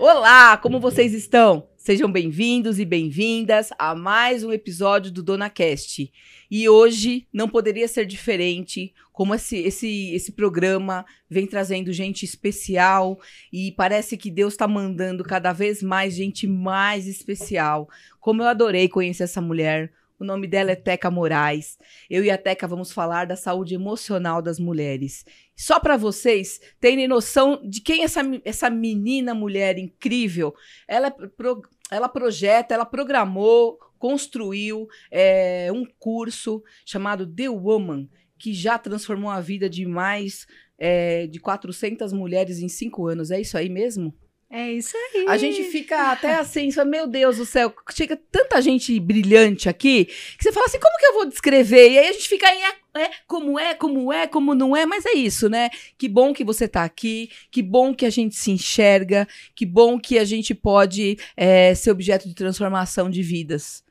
Olá, como vocês estão? Sejam bem-vindos e bem-vindas a mais um episódio do DonaCast. E hoje não poderia ser diferente, como esse programa vem trazendo gente especial e parece que Deus está mandando cada vez mais gente mais especial. Como eu adorei conhecer essa mulher. O nome dela é Teca Moraes. Eu e a Teca vamos falar da saúde emocional das mulheres. Só para vocês terem noção de quem é essa menina, mulher incrível. Ela projeta, ela programou, construiu um curso chamado The Woman, que já transformou a vida de mais de 400 mulheres em 5 anos. É isso aí mesmo? É isso aí. A gente fica até assim, meu Deus do céu, chega tanta gente brilhante aqui, que você fala assim, como que eu vou descrever? E aí a gente fica aí, como não é, mas é isso, né? Que bom que você tá aqui, que bom que a gente se enxerga, que bom que a gente pode ser objeto de transformação de vidas.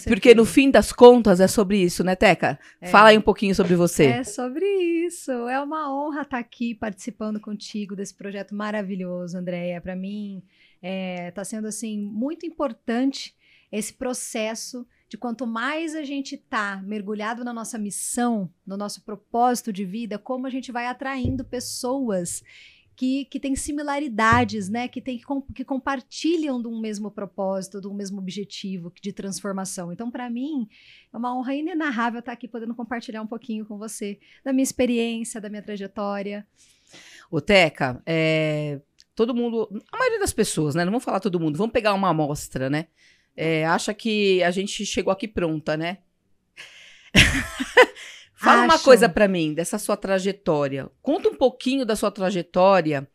Porque no fim das contas é sobre isso, né, Teca? Fala aí um pouquinho sobre você. É sobre isso. É uma honra estar aqui participando contigo desse projeto maravilhoso, Andréia. Para mim, está sendo assim muito importante esse processo de quanto mais a gente está mergulhado na nossa missão, no nosso propósito de vida, como a gente vai atraindo pessoas que têm similaridades, né? Que compartilham de um mesmo propósito, de um mesmo objetivo de transformação. Então, para mim, é uma honra inenarrável estar aqui podendo compartilhar um pouquinho com você da minha experiência, da minha trajetória. Ô, Teca, todo mundo, a maioria das pessoas, né? Não vamos falar todo mundo, vamos pegar uma amostra, né? Acha que a gente chegou aqui pronta, né? Fala uma coisa pra mim, dessa sua trajetória. Conta um pouquinho da sua trajetória,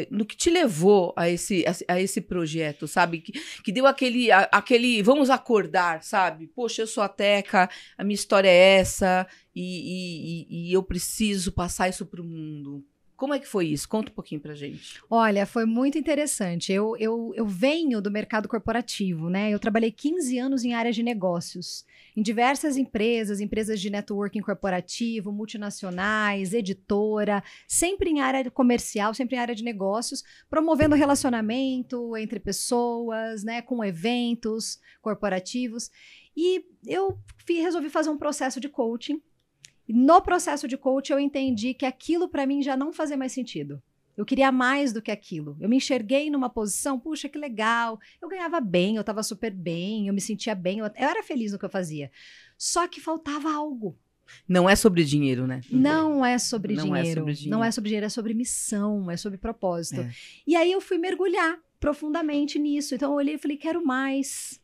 no que te levou a esse projeto, sabe? Que deu aquele vamos acordar, sabe? Poxa, eu sou a Teca, a minha história é essa, e eu preciso passar isso pro mundo. Como é que foi isso? Conta um pouquinho pra gente. Olha, foi muito interessante. Eu venho do mercado corporativo, né? Eu trabalhei 15 anos em área de negócios, em diversas empresas de networking corporativo, multinacionais, editora, sempre em área comercial, sempre em área de negócios, promovendo relacionamento entre pessoas, né? Com eventos corporativos. E eu resolvi fazer um processo de coaching. No processo de coaching, eu entendi que aquilo para mim já não fazia mais sentido. Eu queria mais do que aquilo. Eu me enxerguei numa posição, puxa, que legal. Eu ganhava bem, eu estava super bem, eu me sentia bem, eu era feliz no que eu fazia. Só que faltava algo. Não é sobre dinheiro, né? Não é sobre dinheiro. Não é sobre dinheiro, é sobre missão, é sobre propósito. E aí eu fui mergulhar profundamente nisso. Então eu olhei e falei, quero mais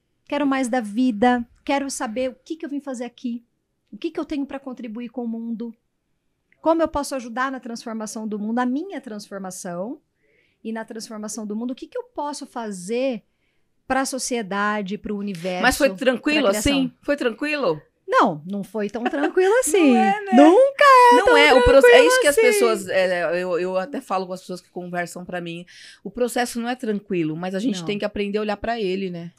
da vida, quero saber o que eu vim fazer aqui. O que eu tenho para contribuir com o mundo? Como eu posso ajudar na transformação do mundo, na minha transformação e na transformação do mundo? O que eu posso fazer para a sociedade, para o universo? Mas foi tranquilo assim? Foi tranquilo? Não foi tão tranquilo assim. Não é, né? Nunca é. Não é. É isso que as assim. Pessoas. Eu até falo com as pessoas que conversam para mim. O processo não é tranquilo, mas a gente tem que aprender a olhar para ele, né?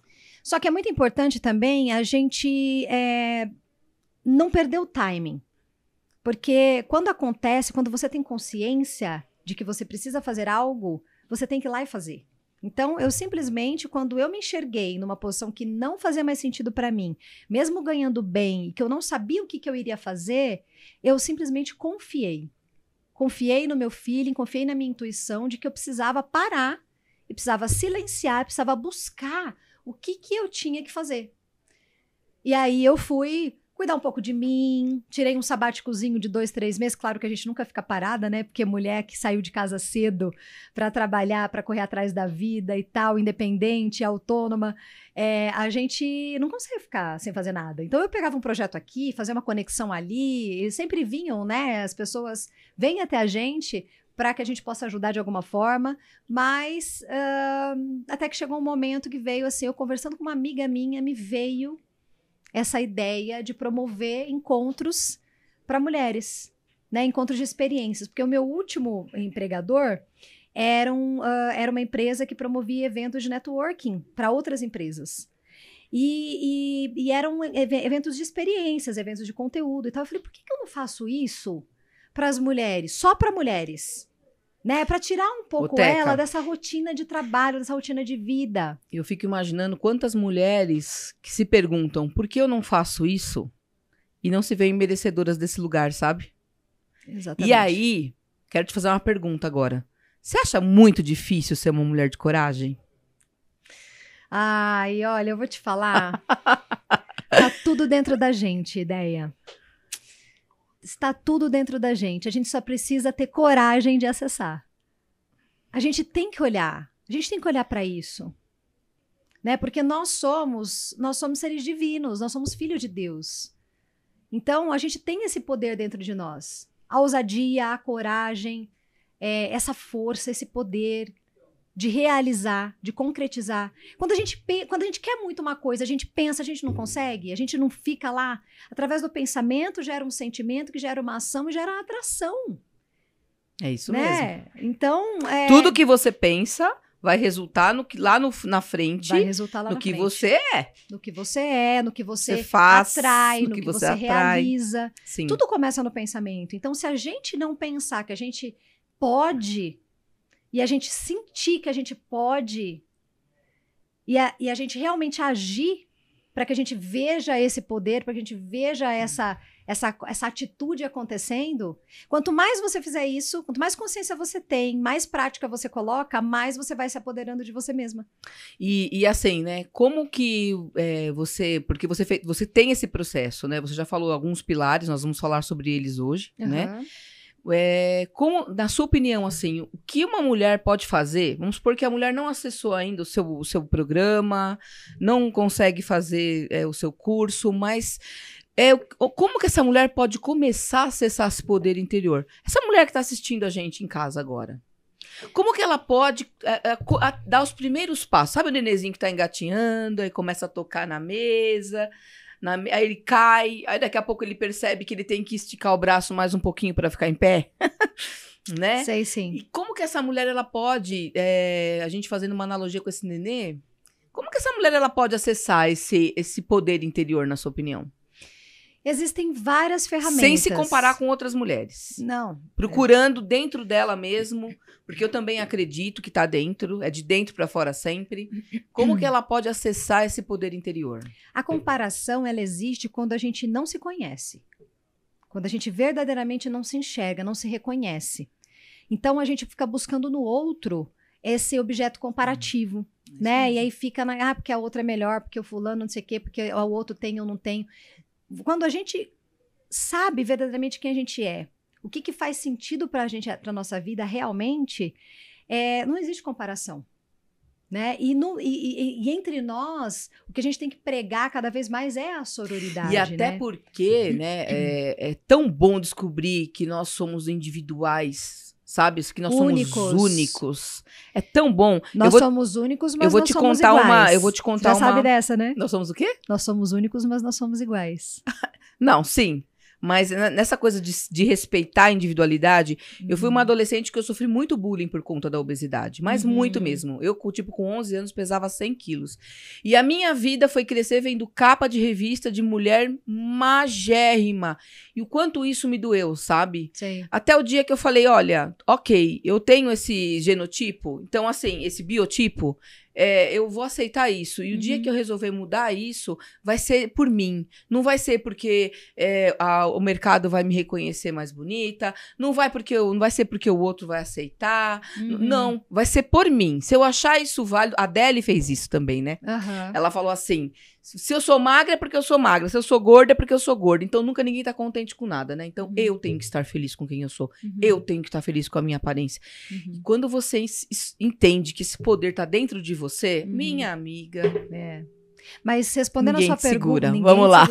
Só que é muito importante também a gente não perder o timing. Porque quando acontece, quando você tem consciência de que você precisa fazer algo, você tem que ir lá e fazer. Então, eu simplesmente, quando eu me enxerguei numa posição que não fazia mais sentido para mim, mesmo ganhando bem, e que eu não sabia o que eu iria fazer, eu simplesmente confiei. Confiei no meu feeling, confiei na minha intuição de que eu precisava parar, e precisava silenciar, precisava buscar o que eu tinha que fazer. E aí eu fui cuidar um pouco de mim, tirei um sabáticozinho de 2, 3 meses. Claro que a gente nunca fica parada, né? Porque mulher que saiu de casa cedo para trabalhar, para correr atrás da vida e tal, independente, autônoma, a gente não consegue ficar sem fazer nada. Então eu pegava um projeto aqui, fazia uma conexão ali, e sempre vinham, né? As pessoas vêm até a gente para que a gente possa ajudar de alguma forma, mas até que chegou um momento que veio assim, eu conversando com uma amiga minha, me veio essa ideia de promover encontros para mulheres, né? Encontros de experiências, porque o meu último empregador era uma empresa que promovia eventos de networking para outras empresas. E eram eventos de experiências, eventos de conteúdo e tal. Eu falei, por que eu não faço isso para as mulheres, só para mulheres? né? Para tirar um pouco Teca, ela dessa rotina de trabalho, dessa rotina de vida. eu fico imaginando quantas mulheres que se perguntam por que eu não faço isso e não se veem merecedoras desse lugar, sabe? Exatamente. E aí, quero te fazer uma pergunta agora. Você acha muito difícil ser uma mulher de coragem? Ai, olha, eu vou te falar. Tá tudo dentro da gente, ideia. Está tudo dentro da gente. A gente só precisa ter coragem de acessar. A gente tem que olhar. A gente tem que olhar para isso. Né? Porque nós somos seres divinos, nós somos filhos de Deus. Então, a gente tem esse poder dentro de nós. A ousadia, a coragem, essa força, esse poder de realizar, de concretizar. Quando a gente quer muito uma coisa, a gente pensa, a gente não consegue, a gente não fica lá. Através do pensamento gera um sentimento, que gera uma ação e gera uma atração. É isso Né? mesmo. Então, Tudo que você pensa vai resultar na frente, vai resultar lá no na que frente. você é. No que você é, no que você faz, atrai, no que você atrai. realiza. Sim. Tudo começa no pensamento. Então, se a gente não pensar que a gente pode, e a gente sentir que a gente pode, e a gente realmente agir para que a gente veja esse poder, para que a gente veja essa atitude acontecendo, quanto mais você fizer isso, quanto mais consciência você tem, mais prática você coloca, mais você vai se apoderando de você mesma. E assim, né? Como que porque você tem esse processo, né? Você já falou alguns pilares, nós vamos falar sobre eles hoje, né? Como, na sua opinião, assim, o que uma mulher pode fazer? Vamos supor que a mulher não acessou ainda o seu programa, não consegue fazer o seu curso, mas como que essa mulher pode começar a acessar esse poder interior? Essa mulher que está assistindo a gente em casa agora, como que ela pode dar os primeiros passos? Sabe o nenenzinho que está engatinhando, aí começa a tocar na mesa... Aí ele cai, aí daqui a pouco ele percebe que ele tem que esticar o braço mais um pouquinho para ficar em pé, né? Sei sim. E como que essa mulher, ela pode, a gente fazendo uma analogia com esse nenê, como que essa mulher, ela pode acessar esse poder interior, na sua opinião? Existem várias ferramentas. Sem se comparar com outras mulheres. Não. Procurando dentro dela mesmo, porque eu também acredito que está dentro, é de dentro para fora sempre. Como que ela pode acessar esse poder interior? A comparação, ela existe quando a gente não se conhece. Quando a gente verdadeiramente não se enxerga, não se reconhece. Então, a gente fica buscando no outro esse objeto comparativo, né? E aí fica porque a outra é melhor, porque o fulano não sei o quê, porque o outro tem ou não tem. Quando a gente sabe verdadeiramente quem a gente é, o que faz sentido para a gente, para nossa vida realmente, não existe comparação, né? E entre nós, o que a gente tem que pregar cada vez mais é a sororidade. E até porque, né, é tão bom descobrir que nós somos individuais, sabe? Que nós somos únicos. É tão bom. Nós somos únicos, mas não somos iguais. Eu vou te contar Você já sabe dessa, né? Nós somos o quê? Nós somos únicos, mas não somos iguais. Não, sim. Mas nessa coisa de respeitar a individualidade, eu fui uma adolescente que eu sofri muito bullying por conta da obesidade. Mas muito mesmo. Eu, com 11 anos, pesava 100 quilos. E a minha vida foi crescer vendo capa de revista de mulher magérrima. E o quanto isso me doeu, sabe? Sim. Até o dia que eu falei, olha, ok, eu tenho esse genotipo, então assim, esse biotipo, eu vou aceitar isso. E o dia que eu resolver mudar isso, vai ser por mim. Não vai ser porque o mercado vai me reconhecer mais bonita. Não vai ser porque o outro vai aceitar. Não, vai ser por mim. Se eu achar isso válido... A Adele fez isso também, né? Ela falou assim, se eu sou magra é porque eu sou magra. Se eu sou gorda é porque eu sou gorda. Então nunca ninguém tá contente com nada, né? Então eu tenho que estar feliz com quem eu sou. Eu tenho que estar feliz com a minha aparência. E quando você entende que esse poder tá dentro de você, minha amiga... Mas respondendo a sua pergunta... Vamos lá.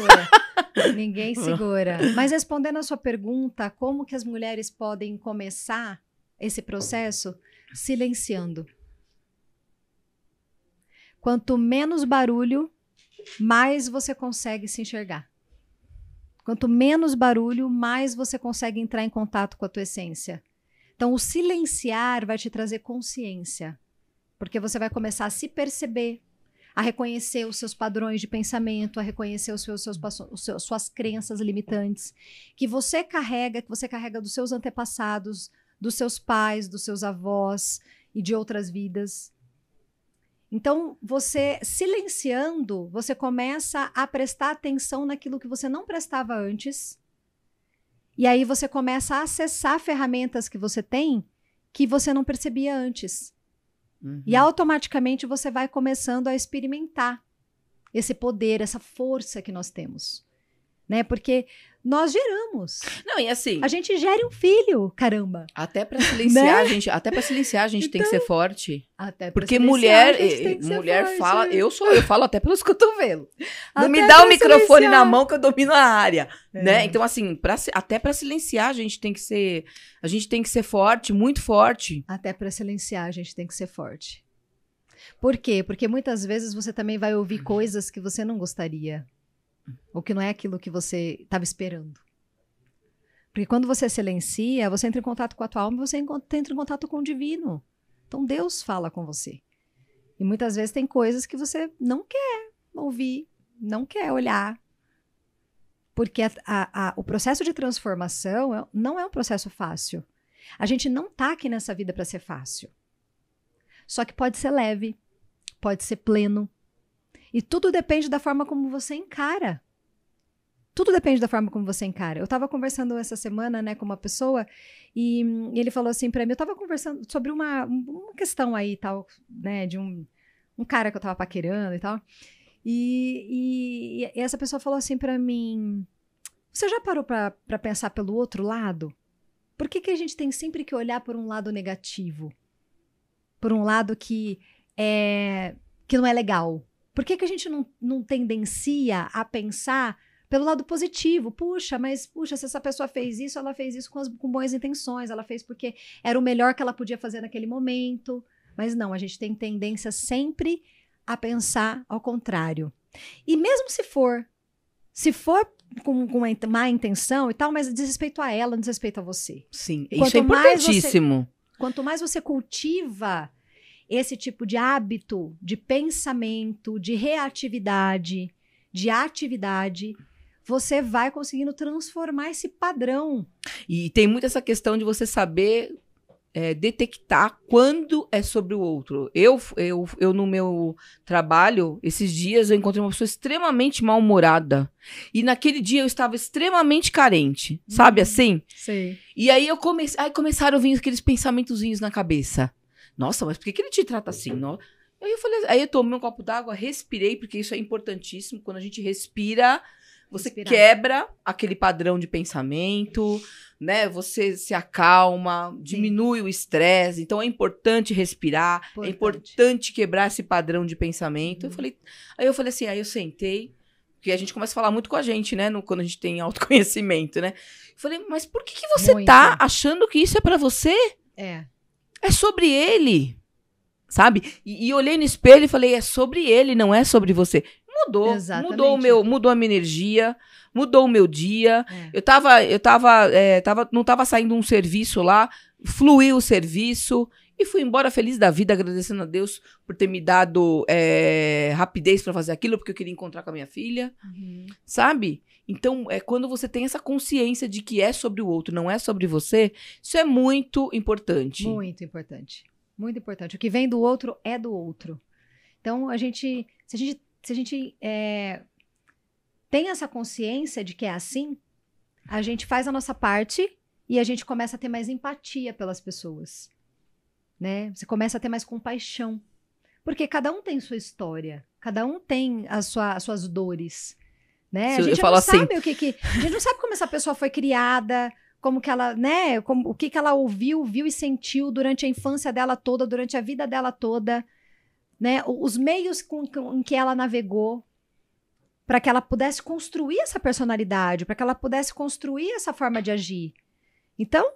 Ninguém segura. Mas respondendo a sua pergunta, como que as mulheres podem começar esse processo? Silenciando. Quanto menos barulho, mais você consegue se enxergar. Quanto menos barulho, mais você consegue entrar em contato com a tua essência. Então, o silenciar vai te trazer consciência, porque você vai começar a se perceber, a reconhecer os seus padrões de pensamento, a reconhecer suas crenças limitantes, que você carrega dos seus antepassados, dos seus pais, dos seus avós e de outras vidas. Então, você silenciando, você começa a prestar atenção naquilo que você não prestava antes. E aí você começa a acessar ferramentas que você tem que você não percebia antes. E automaticamente você vai começando a experimentar esse poder, essa força que nós temos. Né? Porque nós geramos. Não, e assim... A gente gera um filho, caramba. Até pra silenciar, Né? até pra silenciar a gente tem que ser forte. Até pra Porque silenciar, mulher, a gente tem que ser mulher forte. fala, eu falo até pelos cotovelos. Não Até me dá o pra microfone silenciar. na mão que eu domino a área, É. né? Então assim, até pra silenciar a gente tem que ser forte, muito forte. Até para silenciar, a gente tem que ser forte. Por quê? Porque muitas vezes você também vai ouvir coisas que você não gostaria. Ou que não é aquilo que você estava esperando. Porque quando você silencia, você entra em contato com a tua alma e você entra em contato com o divino. Então Deus fala com você. E muitas vezes tem coisas que você não quer ouvir, não quer olhar. Porque o processo de transformação não é um processo fácil. A gente não tá aqui nessa vida para ser fácil. Só que pode ser leve, pode ser pleno. E tudo depende da forma como você encara. Tudo depende da forma como você encara. Eu estava conversando essa semana, né, com uma pessoa e ele falou assim para mim, eu estava conversando sobre uma questão aí, tal, né, de um cara que eu estava paquerando e tal. E essa pessoa falou assim para mim, você já parou para pensar pelo outro lado? Por que a gente tem sempre que olhar por um lado negativo? Por um lado que não é legal? Por que a gente não tendencia a pensar pelo lado positivo? Puxa, se essa pessoa fez isso, ela fez isso com boas intenções, ela fez porque era o melhor que ela podia fazer naquele momento. Mas não, a gente tem tendência sempre a pensar ao contrário. E mesmo se for com uma má intenção e tal, mas diz respeito a ela, não diz respeito a você. Sim, Quanto isso é importantíssimo. Quanto mais você cultiva esse tipo de hábito, de pensamento, de reatividade, de atividade, você vai conseguindo transformar esse padrão. E tem muito essa questão de você saber detectar quando é sobre o outro. Eu no meu trabalho, esses dias, eu encontrei uma pessoa extremamente mal-humorada. E naquele dia eu estava extremamente carente. Sabe assim? Sei. E aí começaram a vir aqueles pensamentozinhos na cabeça. Nossa, mas por que ele te trata assim? Aí eu tomei um copo d'água, respirei, porque isso é importantíssimo. Quando a gente respira, você quebra aquele padrão de pensamento, né? Você se acalma, diminui o estresse. Então é importante respirar, é importante quebrar esse padrão de pensamento. Aí eu falei assim, aí eu sentei, porque a gente começa a falar muito com a gente, né? Quando a gente tem autoconhecimento, né? Eu falei, mas por que você tá achando que isso é pra você? É sobre ele, sabe? E olhei no espelho e falei, é sobre ele, não é sobre você. Mudou, mudou a minha energia, mudou o meu dia. Não tava saindo um serviço lá, fluiu o serviço e fui embora feliz da vida, agradecendo a Deus por ter me dado rapidez para fazer aquilo, porque eu queria encontrar com a minha filha, sabe? Então, quando você tem essa consciência de que é sobre o outro, não é sobre você, isso é muito importante. Muito importante. Muito importante. O que vem do outro é do outro. Então, se a gente tem essa consciência de que é assim, a gente faz a nossa parte e a gente começa a ter mais empatia pelas pessoas. Né? Você começa a ter mais compaixão. Porque cada um tem sua história. Cada um tem as suas dores. Né? A gente não sabe a gente não sabe como essa pessoa foi criada, como que ela, né? O que ela ouviu, viu e sentiu durante a infância dela toda, durante a vida dela toda, né? Os meios em que ela navegou para que ela pudesse construir essa personalidade, para que ela pudesse construir essa forma de agir. Então,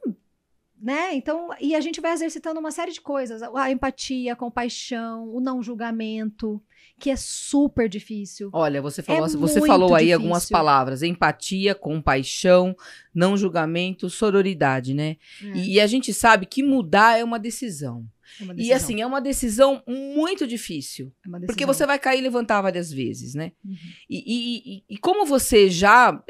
né? E a gente vai exercitando uma série de coisas, a empatia, a compaixão, o não julgamento, que é super difícil. Olha, você falou aí algumas palavras, empatia, compaixão, não julgamento, sororidade, né? E a gente sabe que mudar é uma decisão. É uma E decisão. assim, é uma decisão muito difícil. É uma Porque decisão. você vai cair e levantar várias vezes, né? Uhum. E como você já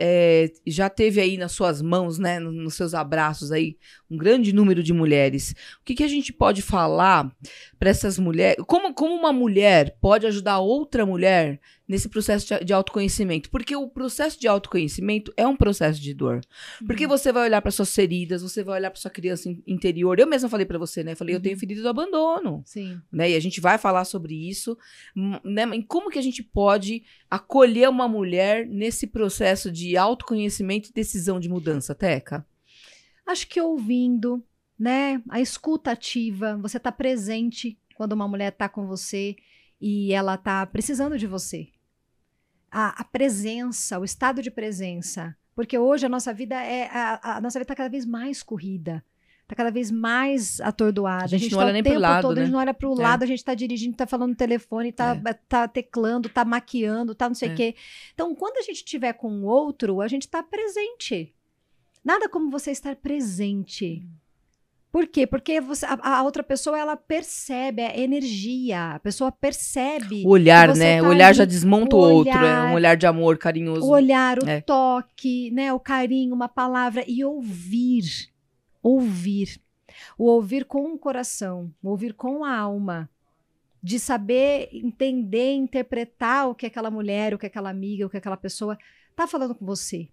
teve aí nas suas mãos, né, nos seus abraços aí, um grande número de mulheres, o que a gente pode falar para essas mulheres? Como uma mulher pode ajudar outra mulher nesse processo de autoconhecimento? Porque o processo de autoconhecimento é um processo de dor. Porque você vai olhar para suas feridas, você vai olhar para sua criança interior. Eu mesma falei para você, né? Falei, eu tenho ferida do abandono. Sim. Né? E a gente vai falar sobre isso, né? E como que a gente pode acolher uma mulher nesse processo de autoconhecimento e decisão de mudança, Teca? Acho que ouvindo, né? A escuta ativa, você tá presente quando uma mulher tá com você e ela tá precisando de você. A presença, o estado de presença. Porque hoje a nossa vida a nossa vida tá cada vez mais corrida. Tá cada vez mais atordoada. A gente não tá olha o nem pro tempo lado, todo, né? a gente não olha pro lado, a gente tá dirigindo, tá falando no telefone, tá teclando, tá maquiando, tá não sei o quê. Então, quando a gente estiver com o outro, a gente tá presente. Nada como você estar presente. Por quê? Porque a outra pessoa, ela percebe a energia. A pessoa percebe. O olhar, que você né? tá O olhar ali. já desmonta o outro. É um olhar de amor carinhoso. O olhar, o É. toque, né? O carinho, uma palavra. E ouvir. Ouvir. O ouvir com o coração. O ouvir com a alma. De saber entender, interpretar o que aquela mulher, o que aquela amiga, o que aquela pessoa tá falando com você.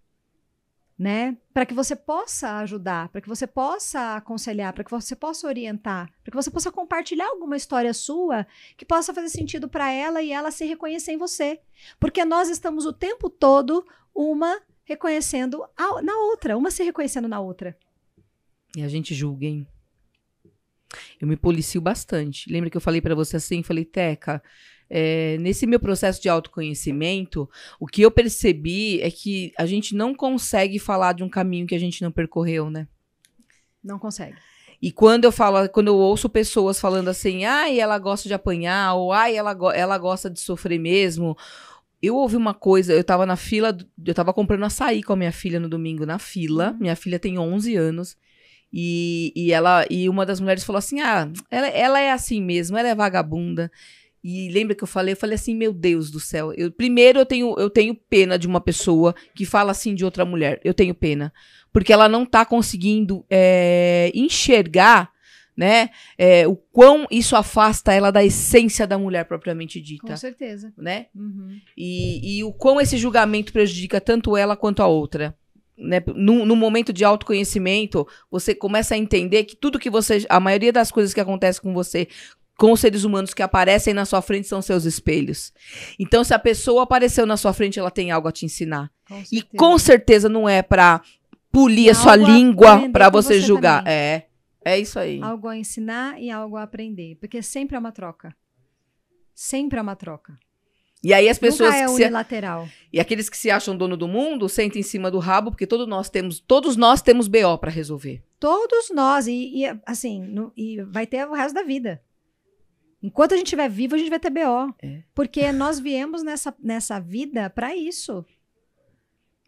Né? Para que você possa ajudar, para que você possa aconselhar, para que você possa orientar, para que você possa compartilhar alguma história sua que possa fazer sentido para ela e ela se reconhecer em você. Porque nós estamos o tempo todo uma reconhecendo na outra, uma se reconhecendo na outra. E a gente julga, hein? Eu me policio bastante. Lembra que eu falei para você assim? Falei, Teca, nesse meu processo de autoconhecimento, o que eu percebi é que a gente não consegue falar de um caminho que a gente não percorreu, né? Não consegue. E quando eu ouço pessoas falando assim, ai, ela gosta de apanhar, ou ai, ela gosta de sofrer mesmo. Eu ouvi uma coisa, eu tava na fila, eu tava comprando açaí com a minha filha no domingo, na fila. Minha filha tem 11 anos. E uma das mulheres falou assim, ela é assim mesmo, ela é vagabunda. E lembra que eu falei assim, meu Deus do céu. Primeiro, eu tenho pena de uma pessoa que fala assim de outra mulher. Eu tenho pena. Porque ela não tá conseguindo enxergar, né, o quão isso afasta ela da essência da mulher propriamente dita. Com certeza. Né? Uhum. E o quão esse julgamento prejudica tanto ela quanto a outra. Né? No momento de autoconhecimento, você começa a entender que a maioria das coisas que acontecem com você, com os seres humanos que aparecem na sua frente, são seus espelhos. Então, se a pessoa apareceu na sua frente, ela tem algo a te ensinar. E com certeza não é pra polir a sua língua pra você julgar. Também. É isso aí. Algo a ensinar e algo a aprender. Porque sempre é uma troca. Sempre é uma troca. E aí as pessoas nunca é unilateral. E aqueles que se acham dono do mundo sentem em cima do rabo, porque todos nós temos BO pra resolver. Todos nós. E vai ter o resto da vida. Enquanto a gente estiver vivo, a gente vai ter BO. Porque nós viemos nessa vida pra isso.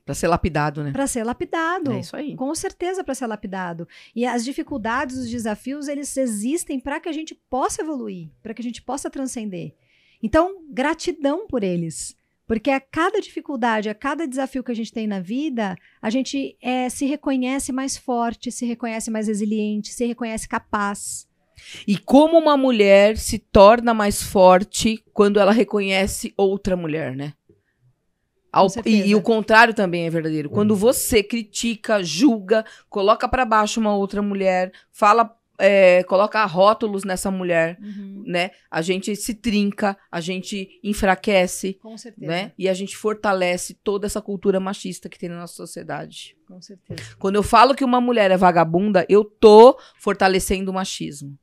Pra ser lapidado, né? Pra ser lapidado. É isso aí. Com certeza pra ser lapidado. E as dificuldades, os desafios, eles existem pra que a gente possa evoluir, pra que a gente possa transcender. Então, gratidão por eles. Porque a cada dificuldade, a cada desafio que a gente tem na vida, a gente se reconhece mais forte, se reconhece mais resiliente, se reconhece capaz. E como uma mulher se torna mais forte quando ela reconhece outra mulher, né? E o contrário também é verdadeiro. Quando você critica, julga, coloca pra baixo uma outra mulher, coloca rótulos nessa mulher, né? A gente se trinca, a gente enfraquece, com certeza, né? E a gente fortalece toda essa cultura machista que tem na nossa sociedade. Com certeza. Quando eu falo que uma mulher é vagabunda, eu tô fortalecendo o machismo.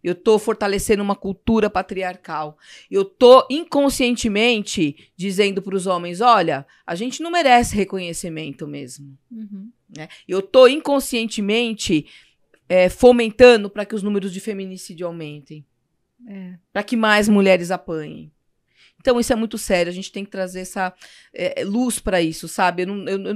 Eu tô fortalecendo uma cultura patriarcal. Eu tô inconscientemente dizendo para os homens, olha, a gente não merece reconhecimento mesmo. Né? Eu tô inconscientemente fomentando para que os números de feminicídio aumentem. Para que mais mulheres apanhem. Então, isso é muito sério, a gente tem que trazer essa luz para isso, sabe?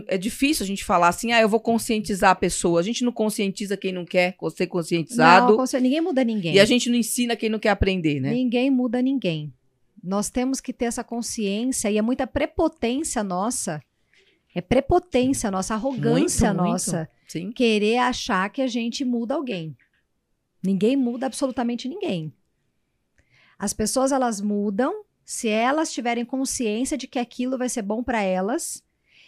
É difícil a gente falar assim, eu vou conscientizar a pessoa. A gente não conscientiza quem não quer ser conscientizado. Não, ninguém muda ninguém. E a gente não ensina quem não quer aprender, né? Ninguém muda ninguém. Nós temos que ter essa consciência, e é muita prepotência nossa. É prepotência nossa, arrogância muito, nossa. Muito. Sim. Querer achar que a gente muda alguém. Ninguém muda absolutamente ninguém. As pessoas, elas mudam se elas tiverem consciência de que aquilo vai ser bom para elas.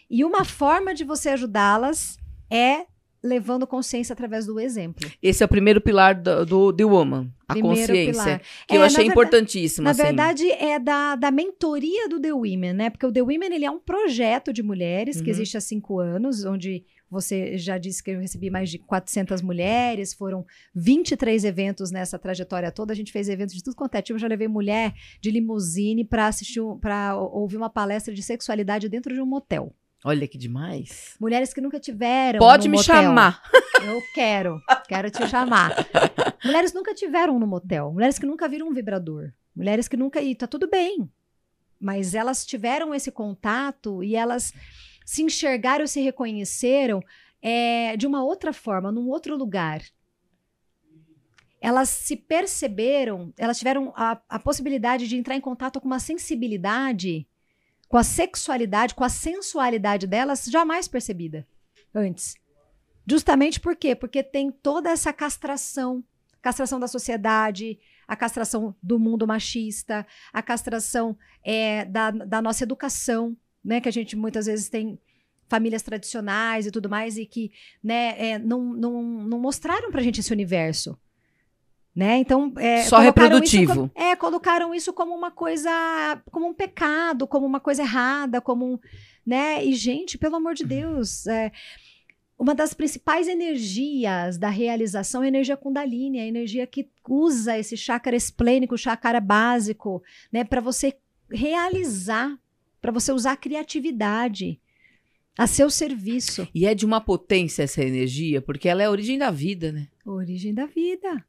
E uma forma de você ajudá-las é levando consciência através do exemplo. Esse é o primeiro pilar do The Woman, a consciência. Pilar. Que eu achei importantíssimo. Na verdade, é da mentoria do The Women, né? Porque o The Women, ele é um projeto de mulheres que existe há 5 anos, onde você já disse que eu recebi mais de 400 mulheres, foram 23 eventos nessa trajetória toda, a gente fez eventos de tudo quanto é tipo, eu já levei mulher de limusine para ouvir uma palestra de sexualidade dentro de um motel. Olha que demais. Mulheres que nunca tiveram Pode me motel. chamar. Eu quero te chamar. Mulheres que nunca tiveram no motel, mulheres que nunca viram um vibrador, mulheres que nunca... E tá tudo bem, mas elas tiveram esse contato e elas se enxergaram, se reconheceram de uma outra forma, num outro lugar. Elas se perceberam, elas tiveram a possibilidade de entrar em contato com uma sensibilidade, com a sexualidade, com a sensualidade delas jamais percebida antes. Justamente por quê? Porque tem toda essa castração da sociedade, a castração do mundo machista, a castração da nossa educação, né, que a gente muitas vezes tem famílias tradicionais e tudo mais, e que, né, não mostraram pra gente esse universo. Né? Então, só reprodutivo. Colocaram isso como uma coisa, como um pecado, como uma coisa errada, como né? E, gente, pelo amor de Deus, uma das principais energias da realização é a energia Kundalini, a energia que usa esse chakra esplênico, o chakra básico, né, para você realizar, para você usar a criatividade a seu serviço. E é de uma potência essa energia, porque ela é a origem da vida, né? Origem da vida.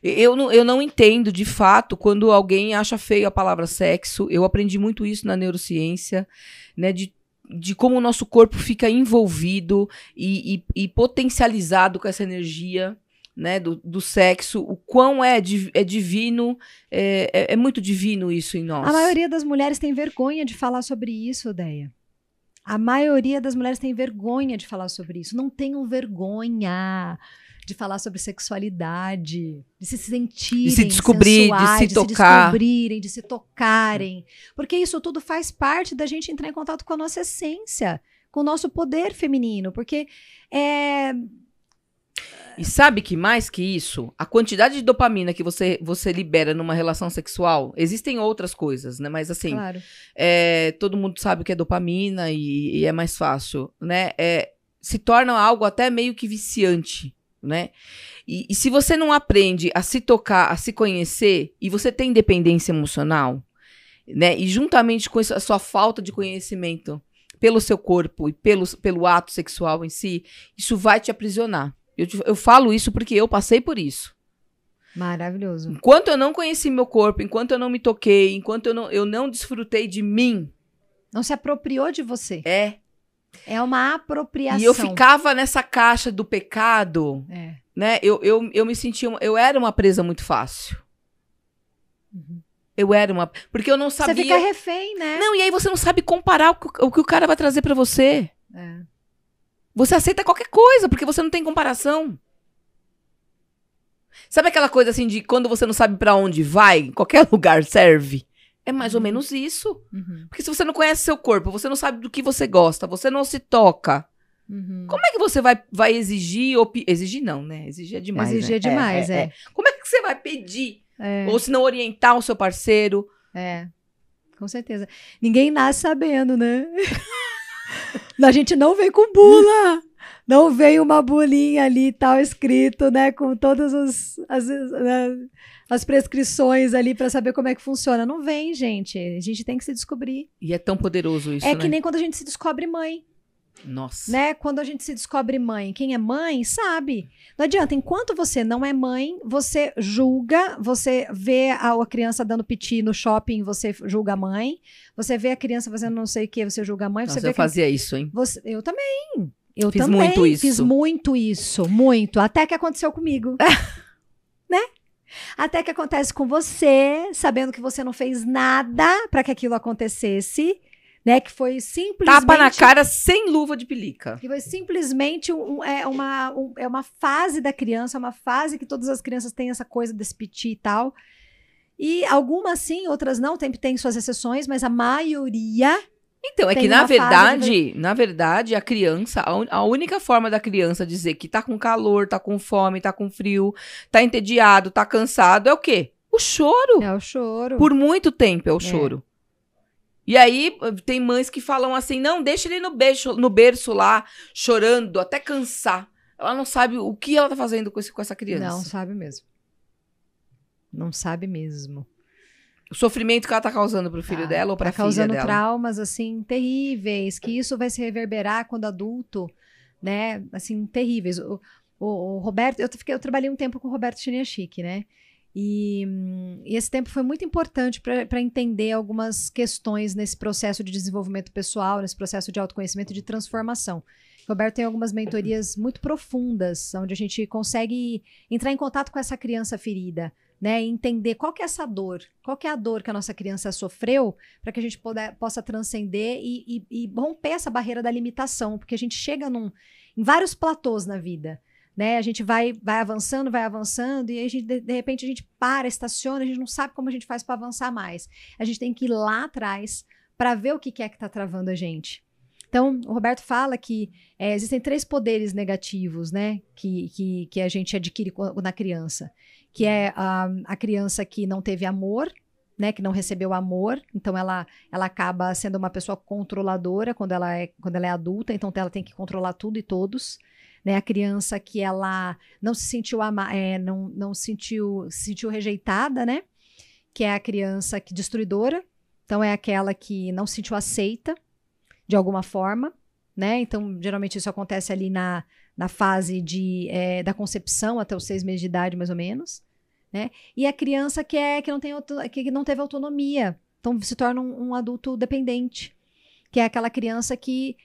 Eu não entendo, de fato, quando alguém acha feio a palavra sexo. Eu aprendi muito isso na neurociência, né, de como o nosso corpo fica envolvido e potencializado com essa energia, né, do sexo, o quão é divino, é muito divino isso em nós. A maioria das mulheres tem vergonha de falar sobre isso, Deia. A maioria das mulheres tem vergonha de falar sobre isso. Não tenham vergonha de falar sobre sexualidade, de se sentirem de se descobrir, sensuais, de se tocar, se descobrirem, de se tocarem, porque isso tudo faz parte da gente entrar em contato com a nossa essência, com o nosso poder feminino, porque E sabe que mais que isso, a quantidade de dopamina que você libera numa relação sexual, existem outras coisas, né? Mas assim, claro. Todo mundo sabe o que é dopamina e é mais fácil, né? Se torna algo até meio que viciante, né? E se você não aprende a se tocar, a se conhecer, e você tem dependência emocional, né? E juntamente com a sua falta de conhecimento pelo seu corpo e pelo ato sexual em si, isso vai te aprisionar. Eu falo isso porque eu passei por isso. Maravilhoso. Enquanto eu não conheci meu corpo, enquanto eu não me toquei, enquanto eu não desfrutei de mim. Não se apropriou de você. É uma apropriação. E eu ficava nessa caixa do pecado, né? Eu me sentia... Eu era uma presa muito fácil. Uhum. Porque eu não sabia... Você fica refém, né? Não, e aí você não sabe comparar o que o cara vai trazer pra você. Você aceita qualquer coisa, porque você não tem comparação. Sabe aquela coisa assim de quando você não sabe pra onde vai, qualquer lugar serve? É mais ou menos isso. Uhum. Porque se você não conhece seu corpo, você não sabe do que você gosta, você não se toca. Uhum. Como é que você vai exigir... Exigir não, né? Exigir é demais, Exigir né? é demais, Como é que você vai pedir? Ou se não orientar o seu parceiro? Com certeza. Ninguém nasce sabendo, né? A gente não vem com bula. Não vem uma bulinha ali, tal, escrito, né? Com todas as prescrições ali para saber como é que funciona. Não vem, gente. A gente tem que se descobrir. E é tão poderoso isso, né? É que nem quando a gente se descobre mãe. Nossa. Né? Quando a gente se descobre mãe, quem é mãe sabe. Não adianta, enquanto você não é mãe, você julga, você vê a criança dando piti no shopping, você julga a mãe. Você vê a criança fazendo não sei o que, você julga a mãe. Nossa, Você vê eu fazia isso, hein? eu também. Eu Fiz também muito isso. fiz muito isso, muito. Até que aconteceu comigo. Né? Até que acontece com você, sabendo que você não fez nada para que aquilo acontecesse. Né, que foi simplesmente... Tapa na cara sem luva de pelica. Que foi simplesmente uma fase da criança, uma fase que todas as crianças têm essa coisa desse piti e tal. E algumas sim, outras não, tem suas exceções, mas a maioria... Então, é que na verdade, a criança, a única forma da criança dizer que tá com calor, tá com fome, tá com frio, tá entediado, tá cansado, é o quê? O choro. É o choro. Por muito tempo é o choro. E aí, tem mães que falam assim, não, deixa ele no berço lá, chorando, até cansar. Ela não sabe o que ela tá fazendo com essa criança. Não sabe mesmo. Não sabe mesmo. O sofrimento que ela tá causando pro filho dela ou pra filha dela. Tá causando traumas, assim, terríveis, que isso vai se reverberar quando adulto, né, assim, terríveis. O Roberto, eu trabalhei um tempo com o Roberto Chiniachik, né, e esse tempo foi muito importante para entender algumas questões nesse processo de desenvolvimento pessoal, nesse processo de autoconhecimento e de transformação. O Roberto tem algumas mentorias muito profundas, onde a gente consegue entrar em contato com essa criança ferida, né, e entender qual que é essa dor, qual que é a dor que a nossa criança sofreu, para que a gente possa transcender e romper essa barreira da limitação, porque a gente chega em vários platôs na vida. Né, a gente vai avançando, e aí de repente a gente para, estaciona, a gente não sabe como a gente faz para avançar mais. A gente tem que ir lá atrás para ver o que é que está travando a gente. Então, o Roberto fala que existem 3 poderes negativos, né, que a gente adquire na criança, que é a criança que não teve amor, né, que não recebeu amor, então ela acaba sendo uma pessoa controladora quando ela é adulta, então ela tem que controlar tudo e todos. Né, a criança que ela não se sentiu se sentiu rejeitada, né? Que é a criança destruidora. Então é aquela que não se sentiu aceita de alguma forma, né? Então geralmente isso acontece ali na fase da concepção até os 6 meses de idade, mais ou menos, né? E a criança que não teve autonomia, então se torna um adulto dependente, que é aquela criança que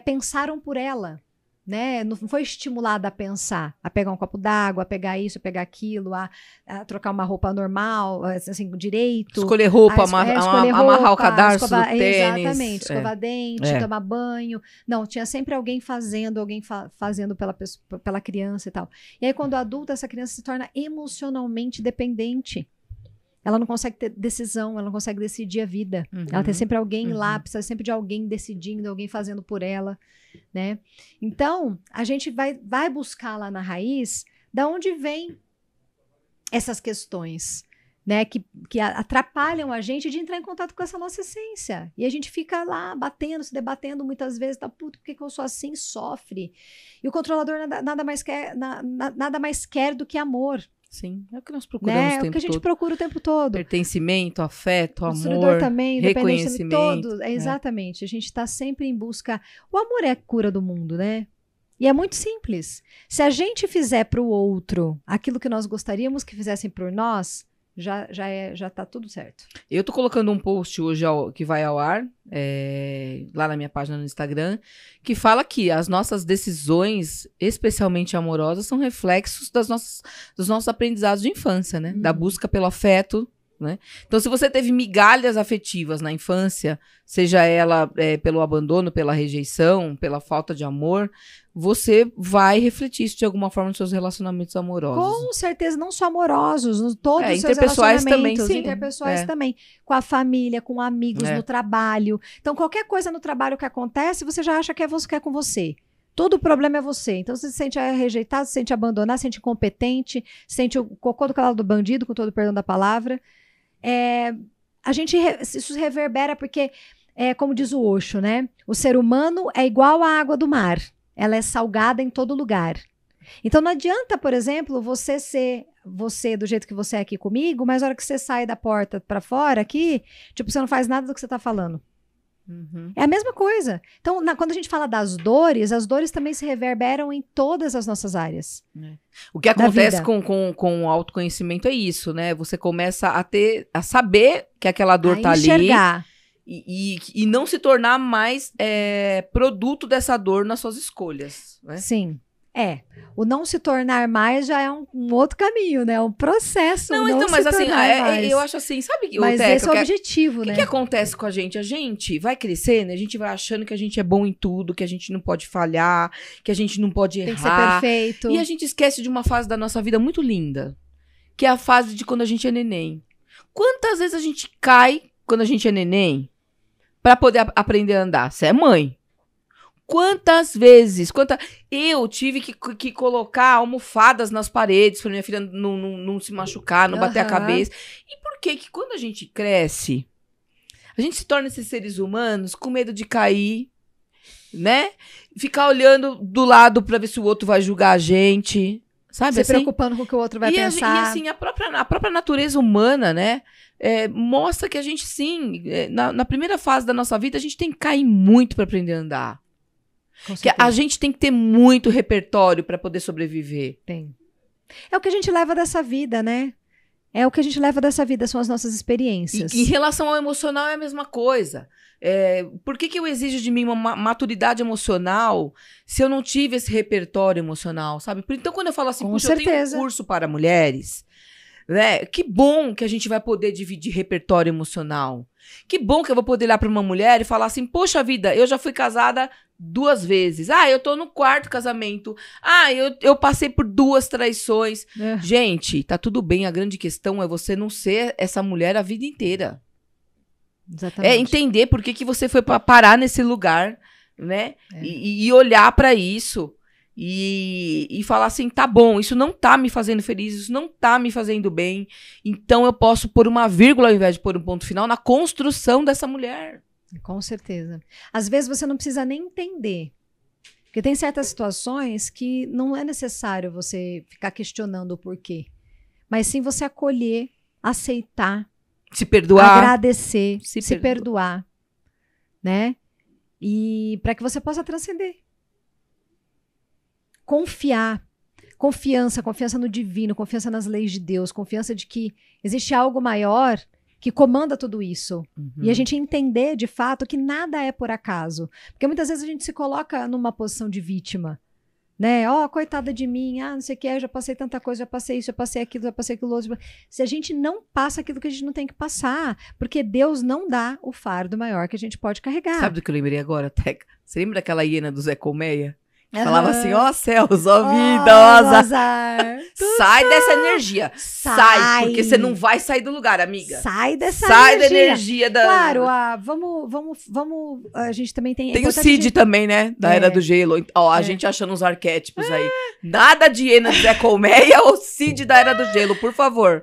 pensaram por ela. Né? Não foi estimulada a pensar, a pegar um copo d'água, a pegar isso, a pegar aquilo, a trocar uma roupa normal, assim, direito. Escolher roupa, amarrar o cadarço do tênis. Exatamente, escovar dente, tomar banho. Não, tinha sempre alguém fazendo pela criança e tal. E aí, quando adulta, essa criança se torna emocionalmente dependente. Ela não consegue ter decisão, ela não consegue decidir a vida. Ela tem sempre alguém lá, precisa sempre de alguém decidindo, alguém fazendo por ela, né? Então, a gente vai buscar lá na raiz da onde vem essas questões, né? Que atrapalham a gente de entrar em contato com essa nossa essência. E a gente fica lá batendo, se debatendo muitas vezes, tá, puto, por que eu sou assim? Sofre. E o controlador nada mais quer do que amor. Sim, é o que nós procuramos o tempo todo. É o que a gente procura o tempo todo. Pertencimento, afeto, amor, também, reconhecimento. Todo. Exatamente, a gente está sempre em busca... O amor é a cura do mundo, né? E é muito simples. Se a gente fizer para o outro aquilo que nós gostaríamos que fizessem por nós, já tá tudo certo. Eu tô colocando um post hoje que vai ao ar, lá na minha página no Instagram, que fala que as nossas decisões, especialmente amorosas, são reflexos dos nossos aprendizados de infância, né? Da busca pelo afeto, né? Então, se você teve migalhas afetivas na infância, seja ela pelo abandono, pela rejeição, pela falta de amor, você vai refletir isso de alguma forma nos seus relacionamentos amorosos. Com certeza, não só amorosos, todos os seus interpessoais relacionamentos, também, sim. Interpessoais também, com a família, com amigos, no trabalho. Então, qualquer coisa no trabalho que acontece, você já acha que é com você. Todo o problema é você. Então, você se sente rejeitado, se sente abandonado, se sente incompetente, se sente o cocô do cavalo do bandido, com todo o perdão da palavra. Isso reverbera porque, como diz o Osho, né? O ser humano é igual à água do mar. Ela é salgada em todo lugar. Então não adianta, por exemplo, você ser você do jeito que você é aqui comigo, mas na hora que você sai da porta pra fora aqui, tipo, você não faz nada do que você tá falando. Uhum. É a mesma coisa. Então, quando a gente fala das dores, as dores também se reverberam em todas as nossas áreas. O que acontece com o autoconhecimento é isso, né? Você começa a saber que aquela dor tá enxergar. Ali e não se tornar mais produto dessa dor nas suas escolhas, né? Sim. O não se tornar mais já é um outro caminho, né? Um processo. Não, então, mas assim, eu acho assim, sabe que mas esse é o objetivo, né? O que acontece com a gente? A gente vai crescendo, a gente vai achando que a gente é bom em tudo, que a gente não pode falhar, que a gente não pode errar. Tem que ser perfeito. E a gente esquece de uma fase da nossa vida muito linda, que é a fase de quando a gente é neném. Quantas vezes a gente cai quando a gente é neném pra poder aprender a andar? Você é mãe. Quantas vezes? Eu tive que colocar almofadas nas paredes para minha filha não se machucar, não bater a cabeça. E por que quando a gente cresce, a gente se torna esses seres humanos com medo de cair, né? Ficar olhando do lado para ver se o outro vai julgar a gente, sabe? Se preocupando com o que o outro vai pensar. E assim, a própria natureza humana, né? Mostra que a gente, sim, na primeira fase da nossa vida, a gente tem que cair muito para aprender a andar. Que a gente tem que ter muito repertório para poder sobreviver. Tem. É o que a gente leva dessa vida, né? É o que a gente leva dessa vida, são as nossas experiências. E em relação ao emocional é a mesma coisa. Por que eu exijo de mim uma maturidade emocional se eu não tive esse repertório emocional, sabe? Então, quando eu falo assim, puxa, eu tenho um curso para mulheres, né? Que bom que a gente vai poder dividir repertório emocional. Que bom que eu vou poder olhar para uma mulher e falar assim, poxa vida, eu já fui casada 2 vezes. Eu tô no 4º casamento. Eu passei por 2 traições. Gente, tá tudo bem. A grande questão é você não ser essa mulher a vida inteira. Exatamente. É entender por que você foi parar nesse lugar, né? E olhar pra isso. E falar assim, tá bom, isso não tá me fazendo feliz, isso não tá me fazendo bem. Então eu posso pôr uma vírgula ao invés de pôr um ponto final na construção dessa mulher. Com certeza. Às vezes você não precisa nem entender. Porque tem certas situações que não é necessário você ficar questionando o porquê. Mas sim você acolher, aceitar, se perdoar, agradecer, se perdoar, né? E para que você possa transcender. Confiar. Confiança no divino, confiança nas leis de Deus, confiança de que existe algo maior que comanda tudo isso. Uhum. E a gente entender, de fato, que nada é por acaso. Porque muitas vezes a gente se coloca numa posição de vítima. Né? Coitada de mim, não sei o que, eu já passei tanta coisa, já passei isso, já passei aquilo outro. Se a gente não passa aquilo que a gente não tem que passar, porque Deus não dá o fardo maior que a gente pode carregar. Sabe do que eu lembrei agora, Teca? Você lembra daquela hiena do Zé Colmeia? Falava assim, céus, vida, azar. Sai dessa energia. Sai, porque você não vai sair do lugar, amiga. Sai dessa energia. Sai da energia da... Claro, vamos... A gente também tem... Tem o Cid também, né? Da Era do Gelo. A gente achando uns arquétipos aí. Nada de hiena do Zé Colmeia ou Cid da Era do Gelo, por favor.